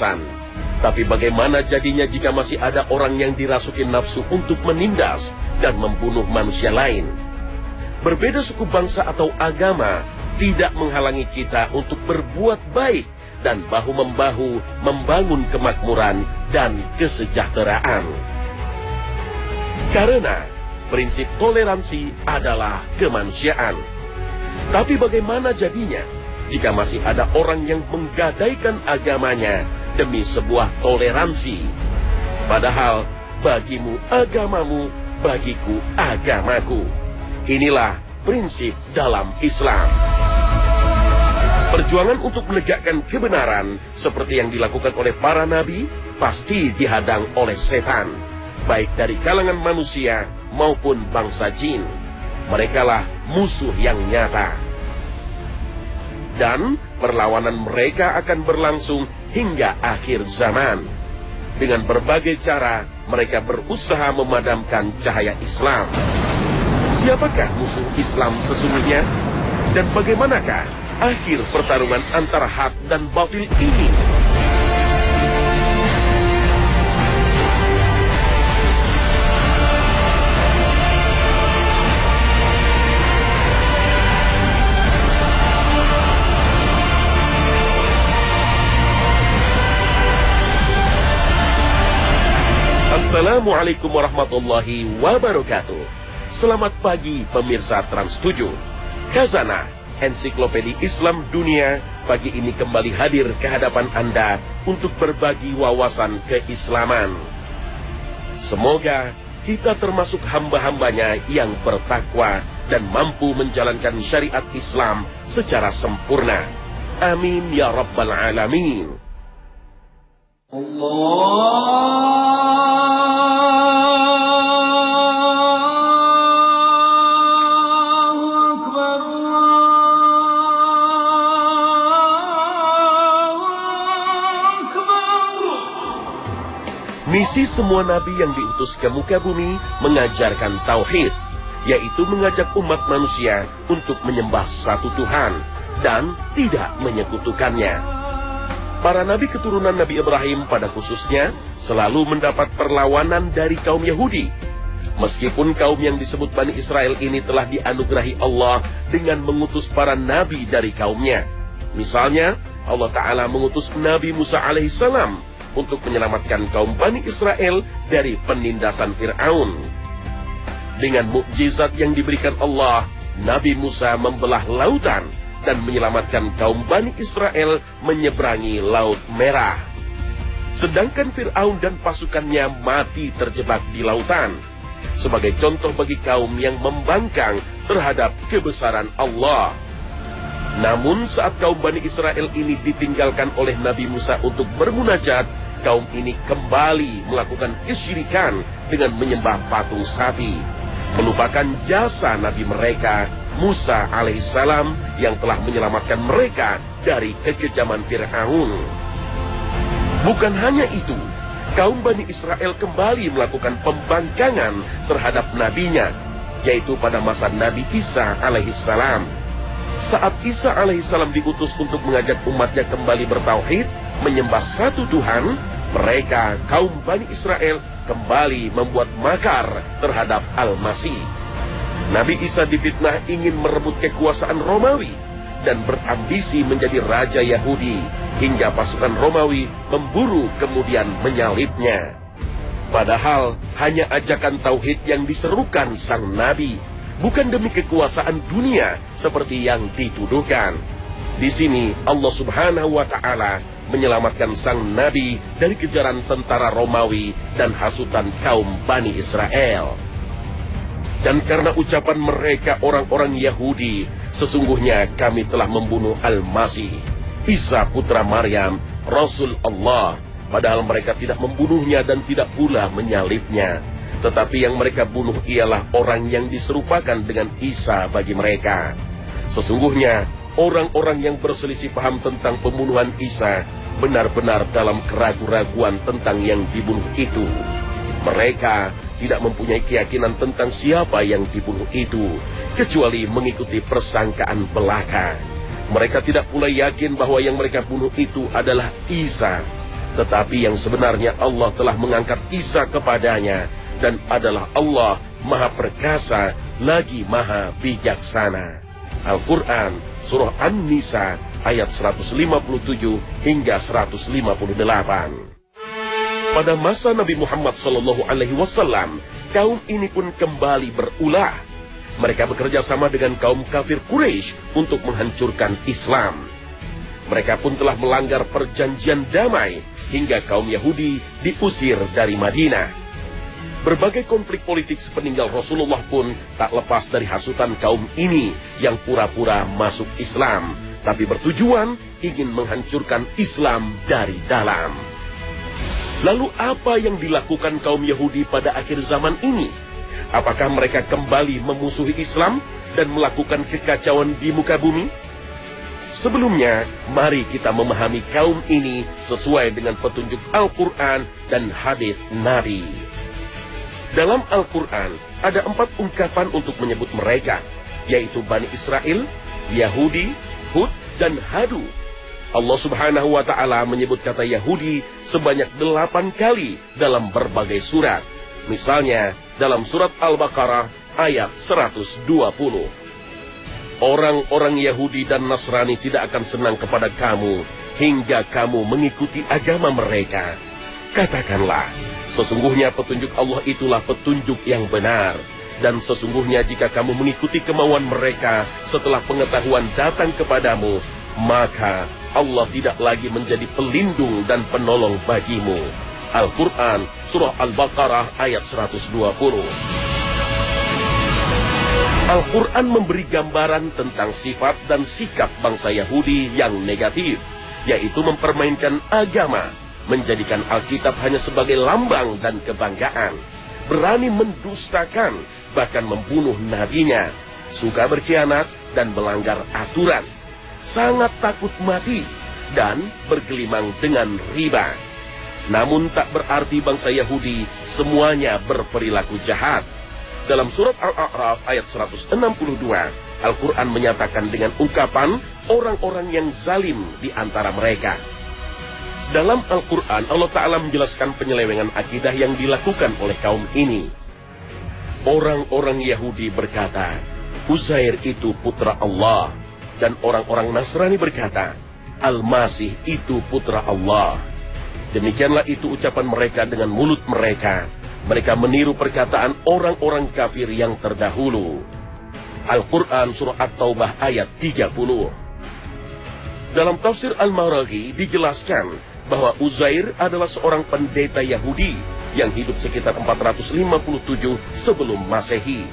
penindasan. Tapi bagaimana jadinya jika masih ada orang yang dirasuki nafsu untuk menindas dan membunuh manusia lain? Berbeda suku bangsa atau agama tidak menghalangi kita untuk berbuat baik dan bahu-membahu membangun kemakmuran dan kesejahteraan. Karena prinsip toleransi adalah kemanusiaan. Tapi bagaimana jadinya jika masih ada orang yang menggadaikan agamanya demi sebuah toleransi? Padahal bagimu agamamu, bagiku agamaku. Inilah prinsip dalam Islam. Perjuangan untuk menegakkan kebenaran seperti yang dilakukan oleh para nabi pasti dihadang oleh setan, baik dari kalangan manusia maupun bangsa jin. Merekalah musuh yang nyata. Dan perlawanan mereka akan berlangsung hingga akhir zaman. Dengan berbagai cara mereka berusaha memadamkan cahaya Islam. Siapakah musuh Islam sesungguhnya? Dan bagaimanakah akhir pertarungan antara hak dan batil ini? Assalamualaikum warahmatullahi wabarakatuh. Selamat pagi pemirsa Trans 7. Khazanah Ensiklopedia Islam Dunia pagi ini kembali hadir ke hadapan Anda untuk berbagi wawasan keislaman. Semoga kita termasuk hamba-hambanya yang bertakwa dan mampu menjalankan syariat Islam secara sempurna. Amin ya rabbal alamin. Misi semua nabi yang diutus ke muka bumi mengajarkan tauhid, yaitu mengajak umat manusia untuk menyembah satu Tuhan dan tidak menyekutukannya. Para nabi keturunan Nabi Ibrahim pada khususnya selalu mendapat perlawanan dari kaum Yahudi. Meskipun kaum yang disebut Bani Israel ini telah dianugerahi Allah dengan mengutus para nabi dari kaumnya. Misalnya, Allah Ta'ala mengutus Nabi Musa alaihissalam untuk menyelamatkan kaum Bani Israel dari penindasan Fir'aun. Dengan mukjizat yang diberikan Allah, Nabi Musa membelah lautan dan menyelamatkan kaum Bani Israel menyeberangi Laut Merah. Sedangkan Fir'aun dan pasukannya mati terjebak di lautan, sebagai contoh bagi kaum yang membangkang terhadap kebesaran Allah. Namun saat kaum Bani Israel ini ditinggalkan oleh Nabi Musa untuk bermunajat, kaum ini kembali melakukan kesyirikan dengan menyembah patung sapi, melupakan jasa Nabi mereka, Musa alaihissalam, yang telah menyelamatkan mereka dari kekejaman Fir'aun. Bukan hanya itu, kaum Bani Israel kembali melakukan pembangkangan terhadap nabinya, yaitu pada masa Nabi Isa alaihissalam. Saat Isa alaihissalam diutus untuk mengajak umatnya kembali bertauhid, menyembah satu Tuhan, mereka, kaum Bani Israel, kembali membuat makar terhadap Al-Masih. Nabi Isa difitnah ingin merebut kekuasaan Romawi dan berambisi menjadi raja Yahudi, hingga pasukan Romawi memburu kemudian menyalibnya. Padahal hanya ajakan tauhid yang diserukan sang Nabi, bukan demi kekuasaan dunia seperti yang dituduhkan. Di sini Allah Subhanahu wa Ta'ala menyelamatkan sang Nabi dari kejaran tentara Romawi dan hasutan kaum Bani Israel. Dan karena ucapan mereka orang-orang Yahudi, sesungguhnya kami telah membunuh Al-Masih, Isa putra Maryam, Rasul Allah, padahal mereka tidak membunuhnya dan tidak pula menyalibnya. Tetapi yang mereka bunuh ialah orang yang diserupakan dengan Isa bagi mereka. Sesungguhnya orang-orang yang berselisih paham tentang pembunuhan Isa benar-benar dalam keraguan-raguan tentang yang dibunuh itu. Mereka tidak mempunyai keyakinan tentang siapa yang dibunuh itu, kecuali mengikuti persangkaan belaka. Mereka tidak pula yakin bahwa yang mereka bunuh itu adalah Isa. Tetapi yang sebenarnya Allah telah mengangkat Isa kepadanya dan adalah Allah Maha Perkasa lagi Maha Bijaksana. Al-Quran Surah An-Nisa ayat 157 hingga 158. Pada masa Nabi Muhammad SAW, kaum ini pun kembali berulah. Mereka bekerja sama dengan kaum kafir Quraisy untuk menghancurkan Islam. Mereka pun telah melanggar perjanjian damai hingga kaum Yahudi diusir dari Madinah. Berbagai konflik politik sepeninggal Rasulullah pun tak lepas dari hasutan kaum ini yang pura-pura masuk Islam, tapi bertujuan ingin menghancurkan Islam dari dalam. Lalu apa yang dilakukan kaum Yahudi pada akhir zaman ini? Apakah mereka kembali memusuhi Islam dan melakukan kekacauan di muka bumi? Sebelumnya, mari kita memahami kaum ini sesuai dengan petunjuk Al-Quran dan hadis Nabi. Dalam Al-Quran, ada 4 ungkapan untuk menyebut mereka, yaitu Bani Israel, Yahudi, Hud, dan Hadu. Allah Subhanahu wa Ta'ala menyebut kata Yahudi sebanyak 8 kali dalam berbagai surat. Misalnya, dalam surat Al-Baqarah ayat 120. Orang-orang Yahudi dan Nasrani tidak akan senang kepada kamu hingga kamu mengikuti agama mereka. Katakanlah, sesungguhnya petunjuk Allah itulah petunjuk yang benar. Dan sesungguhnya jika kamu mengikuti kemauan mereka setelah pengetahuan datang kepadamu, maka Allah tidak lagi menjadi pelindung dan penolong bagimu. Al-Quran Surah Al-Baqarah ayat 120. Al-Quran memberi gambaran tentang sifat dan sikap bangsa Yahudi yang negatif, yaitu mempermainkan agama, menjadikan Alkitab hanya sebagai lambang dan kebanggaan, berani mendustakan, bahkan membunuh nabinya, suka berkhianat dan melanggar aturan, sangat takut mati, dan bergelimang dengan riba. Namun tak berarti bangsa Yahudi semuanya berperilaku jahat. Dalam surat Al-A'raf ayat 162, Al-Quran menyatakan dengan ungkapan orang-orang yang zalim di antara mereka. Dalam Al-Quran, Allah Ta'ala menjelaskan penyelewengan akidah yang dilakukan oleh kaum ini. Orang-orang Yahudi berkata, Uzair itu putra Allah. Dan orang-orang Nasrani berkata, Al-Masih itu putra Allah. Demikianlah itu ucapan mereka dengan mulut mereka. Mereka meniru perkataan orang-orang kafir yang terdahulu. Al-Quran Surah At-Taubah ayat 30. Dalam tafsir Al-Maraghi dijelaskan bahwa Uzair adalah seorang pendeta Yahudi yang hidup sekitar 457 sebelum Masehi.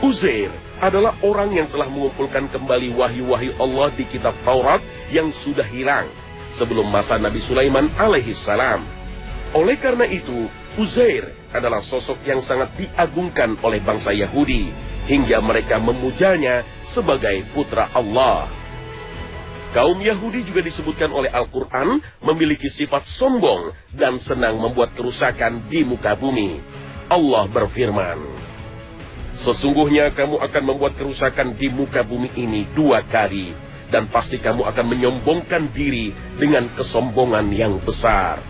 Uzair adalah orang yang telah mengumpulkan kembali wahyu-wahyu Allah di kitab Taurat yang sudah hilang sebelum masa Nabi Sulaiman alaihissalam. Oleh karena itu, Uzair adalah sosok yang sangat diagungkan oleh bangsa Yahudi hingga mereka memujanya sebagai putra Allah. Kaum Yahudi juga disebutkan oleh Al-Quran memiliki sifat sombong dan senang membuat kerusakan di muka bumi. Allah berfirman, sesungguhnya kamu akan membuat kerusakan di muka bumi ini 2 kali, dan pasti kamu akan menyombongkan diri dengan kesombongan yang besar.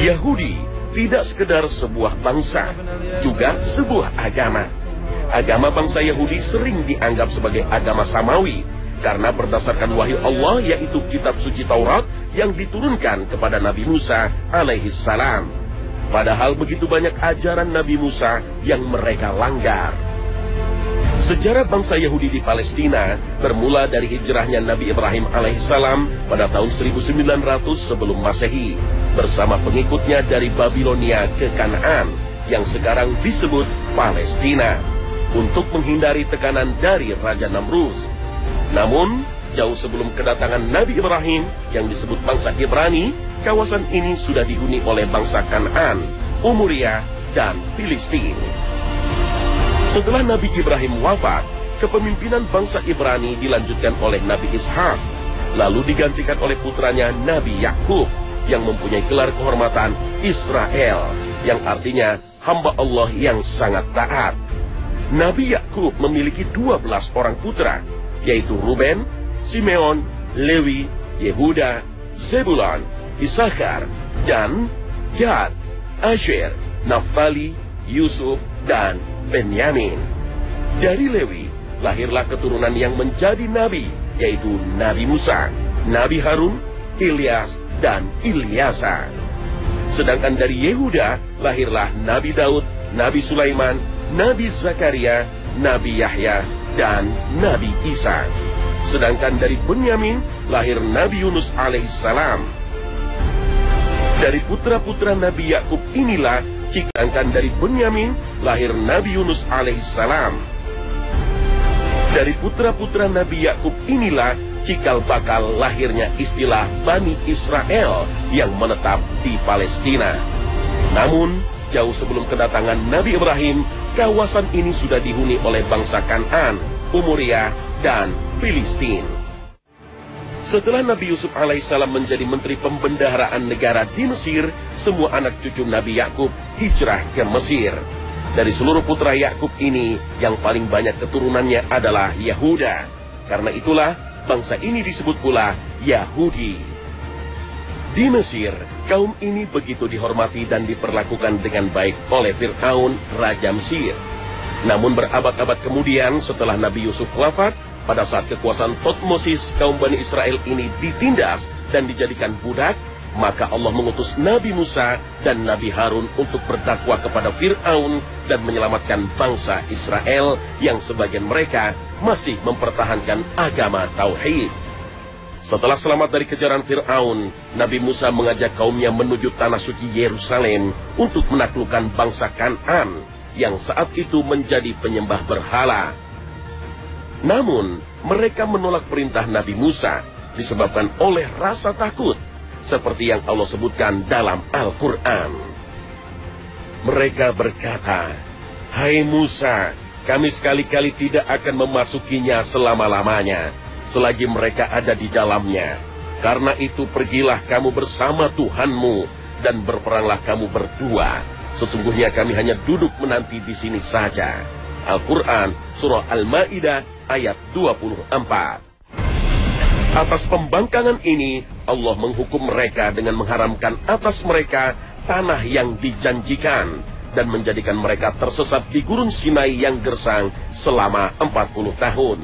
Yahudi tidak sekedar sebuah bangsa, juga sebuah agama. Agama bangsa Yahudi sering dianggap sebagai agama samawi, karena berdasarkan wahyu Allah yaitu kitab suci Taurat yang diturunkan kepada Nabi Musa alaihissalam. Padahal begitu banyak ajaran Nabi Musa yang mereka langgar. Sejarah bangsa Yahudi di Palestina bermula dari hijrahnya Nabi Ibrahim alaihissalam pada tahun 1900 sebelum Masehi bersama pengikutnya dari Babilonia ke Kanaan yang sekarang disebut Palestina untuk menghindari tekanan dari Raja Namrud. Namun, jauh sebelum kedatangan Nabi Ibrahim yang disebut bangsa Ibrani, kawasan ini sudah dihuni oleh bangsa Kanaan, Umuria, dan Filistin. Setelah Nabi Ibrahim wafat, kepemimpinan bangsa Ibrani dilanjutkan oleh Nabi Ishak, lalu digantikan oleh putranya Nabi Yakub yang mempunyai gelar kehormatan Israel, yang artinya hamba Allah yang sangat taat. Nabi Yakub memiliki 12 orang putra, yaitu Ruben, Simeon, Lewi, Yehuda, Zebulon, Isakar, dan Gad, Asher, Naftali, Yusuf, dan Benyamin. Dari Lewi lahirlah keturunan yang menjadi nabi, yaitu Nabi Musa, Nabi Harun, Ilyas, dan Ilyasa. Sedangkan dari Yehuda lahirlah Nabi Daud, Nabi Sulaiman, Nabi Zakaria, Nabi Yahya, dan Nabi Isa. Sedangkan dari Benyamin lahir Nabi Yunus alaihissalam. Dari putra-putra Nabi Yakub inilah, sedangkan dari Benyamin lahir Nabi Yunus alaihissalam. Dari putra-putra Nabi Yakub inilah cikal bakal lahirnya istilah Bani Israel yang menetap di Palestina. Namun, jauh sebelum kedatangan Nabi Ibrahim, kawasan ini sudah dihuni oleh bangsa Kan'an, Umayyah, dan Filistin. Setelah Nabi Yusuf alaihissalam menjadi menteri pembendaharaan negara di Mesir, semua anak cucu Nabi Yakub hijrah ke Mesir. Dari seluruh putra Yakub ini, yang paling banyak keturunannya adalah Yahuda. Karena itulah, bangsa ini disebut pula Yahudi. Di Mesir, kaum ini begitu dihormati dan diperlakukan dengan baik oleh Fir'aun, Raja Mesir. Namun berabad-abad kemudian, setelah Nabi Yusuf wafat, pada saat kekuasaan Thutmosis, kaum Bani Israel ini ditindas dan dijadikan budak, maka Allah mengutus Nabi Musa dan Nabi Harun untuk berdakwah kepada Fir'aun dan menyelamatkan bangsa Israel yang sebagian mereka masih mempertahankan agama Tauhid. Setelah selamat dari kejaran Fir'aun, Nabi Musa mengajak kaumnya menuju tanah suci Yerusalem untuk menaklukkan bangsa Kan'an yang saat itu menjadi penyembah berhala. Namun, mereka menolak perintah Nabi Musa disebabkan oleh rasa takut, seperti yang Allah sebutkan dalam Al-Quran. Mereka berkata, "Hai Musa, kami sekali-kali tidak akan memasukinya selama-lamanya, selagi mereka ada di dalamnya. Karena itu pergilah kamu bersama Tuhanmu, dan berperanglah kamu berdua. Sesungguhnya kami hanya duduk menanti di sini saja." Al-Quran, Surah Al-Ma'idah, ayat 24. Atas pembangkangan ini, Allah menghukum mereka dengan mengharamkan atas mereka tanah yang dijanjikan dan menjadikan mereka tersesat di gurun Sinai yang gersang selama 40 tahun.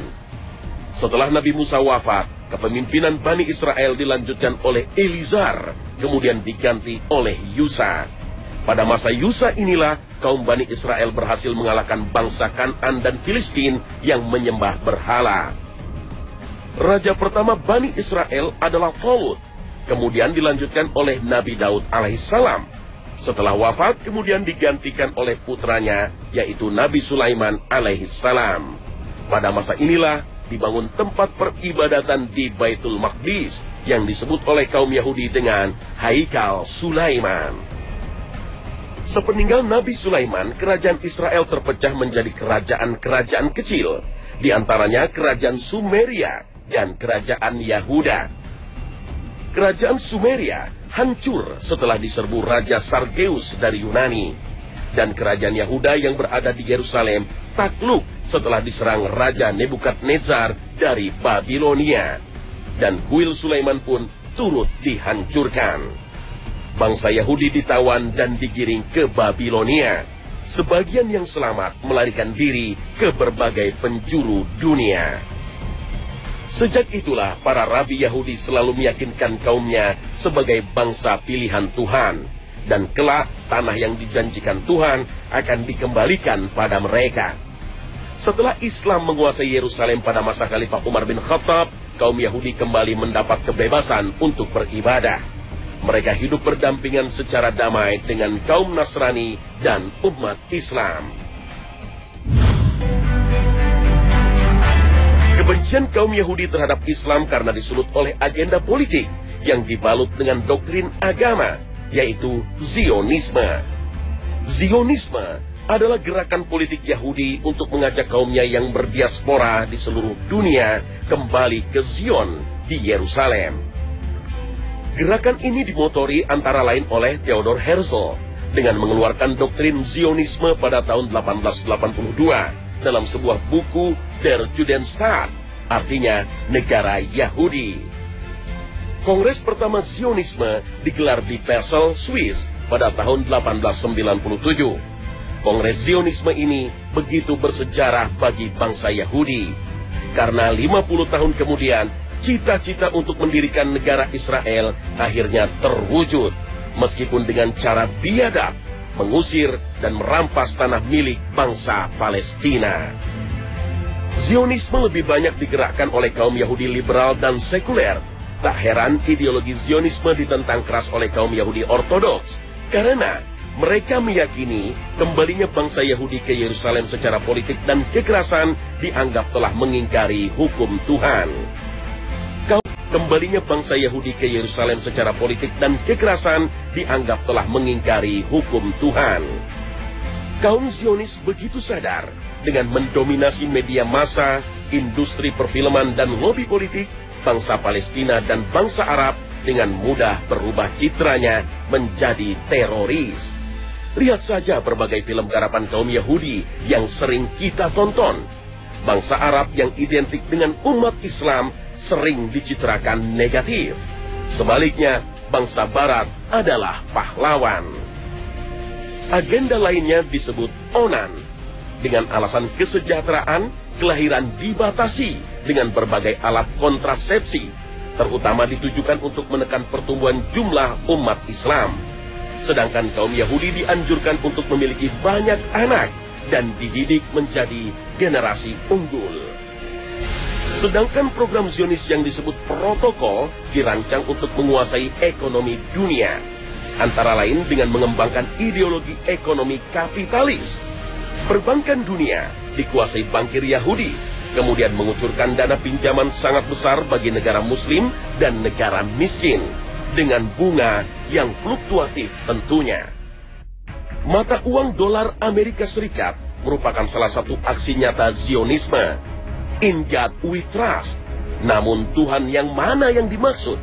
Setelah Nabi Musa wafat, kepemimpinan Bani Israel dilanjutkan oleh Elizar, kemudian diganti oleh Yusa. Pada masa Yusa inilah, kaum Bani Israel berhasil mengalahkan bangsa Kan'an dan Filistin yang menyembah berhala. Raja pertama Bani Israel adalah Talut, kemudian dilanjutkan oleh Nabi Daud alaihissalam. Setelah wafat, kemudian digantikan oleh putranya, yaitu Nabi Sulaiman alaihissalam. Pada masa inilah dibangun tempat peribadatan di Baitul Maqdis yang disebut oleh kaum Yahudi dengan Haikal Sulaiman. Sepeninggal Nabi Sulaiman, kerajaan Israel terpecah menjadi kerajaan-kerajaan kecil, di antaranya kerajaan Sumeria dan kerajaan Yahuda. Kerajaan Sumeria hancur setelah diserbu Raja Sargeus dari Yunani, dan kerajaan Yahuda yang berada di Yerusalem takluk setelah diserang Raja Nebukadnezar dari Babilonia, dan kuil Sulaiman pun turut dihancurkan. Bangsa Yahudi ditawan dan digiring ke Babilonia. Sebagian yang selamat melarikan diri ke berbagai penjuru dunia. Sejak itulah para rabi Yahudi selalu meyakinkan kaumnya sebagai bangsa pilihan Tuhan, dan kelak tanah yang dijanjikan Tuhan akan dikembalikan pada mereka. Setelah Islam menguasai Yerusalem pada masa Khalifah Umar bin Khattab, kaum Yahudi kembali mendapat kebebasan untuk beribadah. Mereka hidup berdampingan secara damai dengan kaum Nasrani dan umat Islam. Kebencian kaum Yahudi terhadap Islam karena disulut oleh agenda politik yang dibalut dengan doktrin agama, yaitu Zionisme. Zionisme adalah gerakan politik Yahudi untuk mengajak kaumnya yang berdiaspora di seluruh dunia kembali ke Zion di Yerusalem. Gerakan ini dimotori antara lain oleh Theodor Herzl dengan mengeluarkan doktrin Zionisme pada tahun 1882 dalam sebuah buku Der Judenstaat, artinya negara Yahudi. Kongres pertama Zionisme digelar di Basel, Swiss pada tahun 1897. Kongres Zionisme ini begitu bersejarah bagi bangsa Yahudi, karena 50 tahun kemudian, cita-cita untuk mendirikan negara Israel akhirnya terwujud, meskipun dengan cara biadab, mengusir dan merampas tanah milik bangsa Palestina. Zionisme lebih banyak digerakkan oleh kaum Yahudi liberal dan sekuler. Tak heran ideologi Zionisme ditentang keras oleh kaum Yahudi ortodoks, karena mereka meyakini kembalinya bangsa Yahudi ke Yerusalem secara politik dan kekerasan dianggap telah mengingkari hukum Tuhan. Kembalinya bangsa Yahudi ke Yerusalem secara politik dan kekerasan dianggap telah mengingkari hukum Tuhan. Kaum Zionis begitu sadar dengan mendominasi media massa, industri perfilman dan lobi politik, bangsa Palestina dan bangsa Arab dengan mudah berubah citranya menjadi teroris. Lihat saja berbagai film garapan kaum Yahudi yang sering kita tonton. Bangsa Arab yang identik dengan umat Islam sering dicitrakan negatif. Sebaliknya, bangsa Barat adalah pahlawan. Agenda lainnya disebut Onan. Dengan alasan kesejahteraan, kelahiran dibatasi dengan berbagai alat kontrasepsi, terutama ditujukan untuk menekan pertumbuhan jumlah umat Islam. Sedangkan kaum Yahudi dianjurkan untuk memiliki banyak anak dan dididik menjadi generasi unggul. Sedangkan program Zionis yang disebut protokol dirancang untuk menguasai ekonomi dunia, antara lain dengan mengembangkan ideologi ekonomi kapitalis. Perbankan dunia dikuasai bankir Yahudi, kemudian mengucurkan dana pinjaman sangat besar bagi negara muslim dan negara miskin, dengan bunga yang fluktuatif tentunya. Mata uang dolar Amerika Serikat merupakan salah satu aksi nyata Zionisme. In God we trust. Namun Tuhan yang mana yang dimaksud?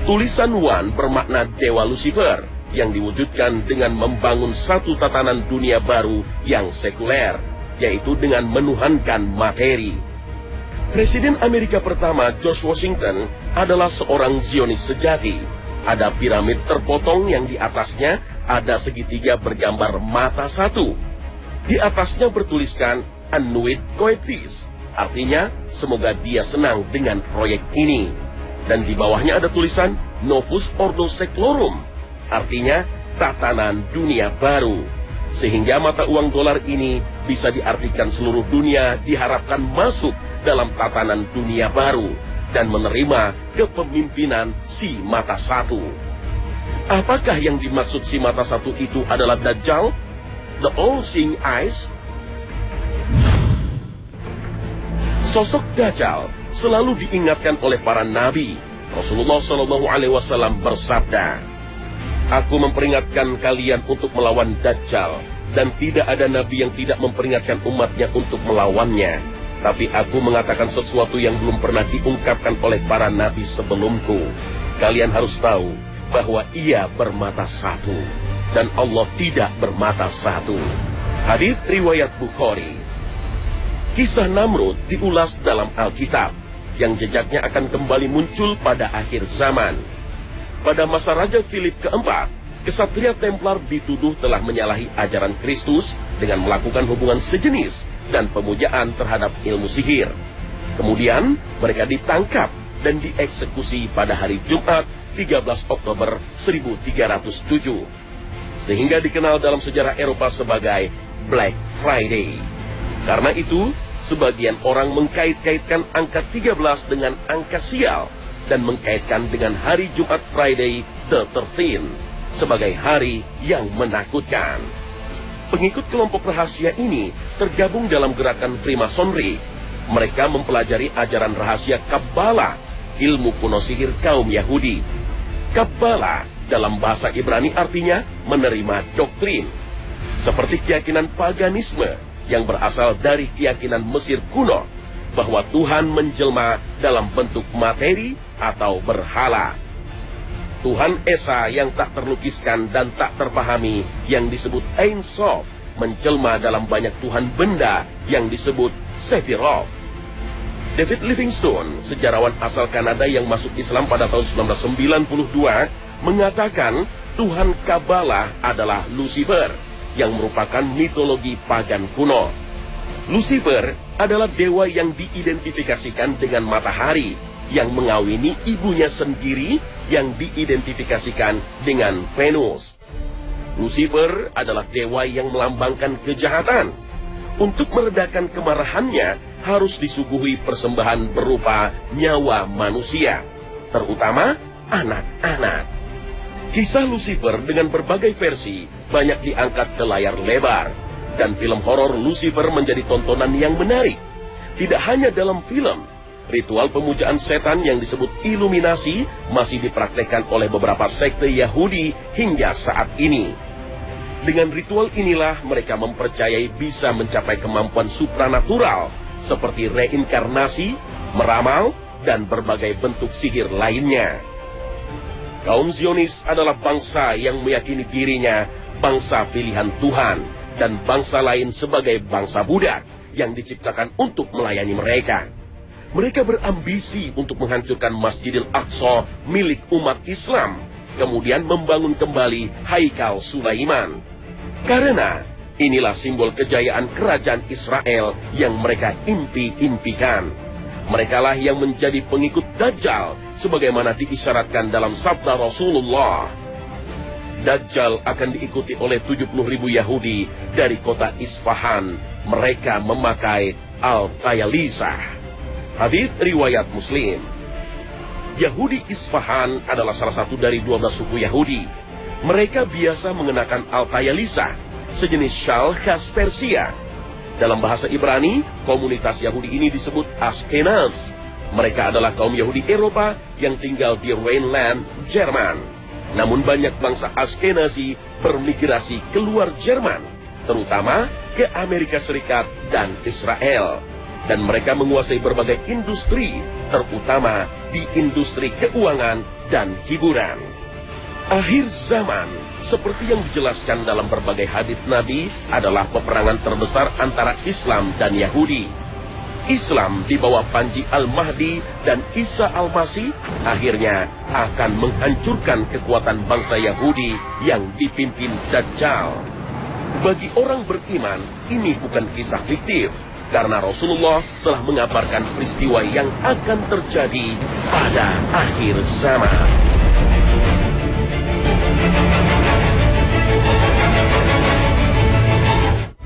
Tulisan Wan bermakna Dewa Lucifer yang diwujudkan dengan membangun satu tatanan dunia baru yang sekuler, yaitu dengan menuhankan materi. Presiden Amerika pertama George Washington adalah seorang Zionis sejati. Ada piramid terpotong yang di atasnya ada segitiga bergambar mata satu. Di atasnya bertuliskan Annuit Coeptis, artinya semoga dia senang dengan proyek ini. Dan di bawahnya ada tulisan Novus Ordo Seclorum, artinya tatanan dunia baru. Sehingga mata uang dolar ini bisa diartikan seluruh dunia diharapkan masuk dalam tatanan dunia baru dan menerima kepemimpinan si mata satu. Apakah yang dimaksud si mata satu itu adalah Dajjal? The All-Seeing Eyes? Sosok Dajjal selalu diingatkan oleh para nabi. Rasulullah SAW bersabda, "Aku memperingatkan kalian untuk melawan Dajjal, dan tidak ada nabi yang tidak memperingatkan umatnya untuk melawannya. Tapi aku mengatakan sesuatu yang belum pernah diungkapkan oleh para nabi sebelumku. Kalian harus tahu bahwa ia bermata satu, dan Allah tidak bermata satu." Hadis riwayat Bukhari. Kisah Namrud diulas dalam Alkitab, yang jejaknya akan kembali muncul pada akhir zaman. Pada masa Raja Philip keempat, kesatria Templar dituduh telah menyalahi ajaran Kristus dengan melakukan hubungan sejenis dan pemujaan terhadap ilmu sihir. Kemudian mereka ditangkap dan dieksekusi pada hari Jumat 13 Oktober 1307. Sehingga dikenal dalam sejarah Eropa sebagai Black Friday. Karena itu, sebagian orang mengkait-kaitkan angka 13 dengan angka sial dan mengkaitkan dengan hari Jumat Friday the 13th sebagai hari yang menakutkan. Pengikut kelompok rahasia ini tergabung dalam gerakan Freemasonry. Mereka mempelajari ajaran rahasia Kabbalah, ilmu kuno sihir kaum Yahudi. Kabbalah dalam bahasa Ibrani artinya menerima doktrin. Seperti keyakinan paganisme yang berasal dari keyakinan Mesir kuno bahwa Tuhan menjelma dalam bentuk materi atau berhala. Tuhan Esa yang tak terlukiskan dan tak terpahami yang disebut Ein Sof menjelma dalam banyak Tuhan benda yang disebut Sephiroth. David Livingstone, sejarawan asal Kanada yang masuk Islam pada tahun 1992, mengatakan Tuhan Kabbalah adalah Lucifer, yang merupakan mitologi pagan kuno. Lucifer adalah dewa yang diidentifikasikan dengan matahari, yang mengawini ibunya sendiri yang diidentifikasikan dengan Venus. Lucifer adalah dewa yang melambangkan kejahatan. Untuk meredakan kemarahannya, harus disuguhi persembahan berupa nyawa manusia, terutama anak-anak. Kisah Lucifer dengan berbagai versi banyak diangkat ke layar lebar, dan film horor Lucifer menjadi tontonan yang menarik. Tidak hanya dalam film, ritual pemujaan setan yang disebut Illuminasi masih dipraktekkan oleh beberapa sekte Yahudi hingga saat ini. Dengan ritual inilah mereka mempercayai bisa mencapai kemampuan supranatural seperti reinkarnasi, meramal, dan berbagai bentuk sihir lainnya. Kaum Zionis adalah bangsa yang meyakini dirinya bangsa pilihan Tuhan dan bangsa lain sebagai bangsa budak yang diciptakan untuk melayani mereka. Mereka berambisi untuk menghancurkan Masjidil Aqsa milik umat Islam, kemudian membangun kembali Haikal Sulaiman. Karena inilah simbol kejayaan kerajaan Israel yang mereka impi-impikan. Merekalah yang menjadi pengikut Dajjal, sebagaimana diisyaratkan dalam sabda Rasulullah. Dajjal akan diikuti oleh 70.000 Yahudi dari kota Isfahan. Mereka memakai Al-Tayalisah. Hadits riwayat Muslim. Yahudi Isfahan adalah salah satu dari 12 suku Yahudi. Mereka biasa mengenakan Al-Tayalisah, sejenis syal khas Persia. Dalam bahasa Ibrani, komunitas Yahudi ini disebut Ashkenaz. Mereka adalah kaum Yahudi Eropa yang tinggal di Rhineland, Jerman. Namun banyak bangsa Ashkenazi bermigrasi keluar Jerman, terutama ke Amerika Serikat dan Israel. Dan mereka menguasai berbagai industri, terutama di industri keuangan dan hiburan. Akhir zaman, seperti yang dijelaskan dalam berbagai hadits Nabi, adalah peperangan terbesar antara Islam dan Yahudi. Islam di bawah Panji Al-Mahdi dan Isa Al-Masih akhirnya akan menghancurkan kekuatan bangsa Yahudi yang dipimpin Dajjal. Bagi orang beriman, ini bukan kisah fiktif, karena Rasulullah telah mengabarkan peristiwa yang akan terjadi pada akhir zaman.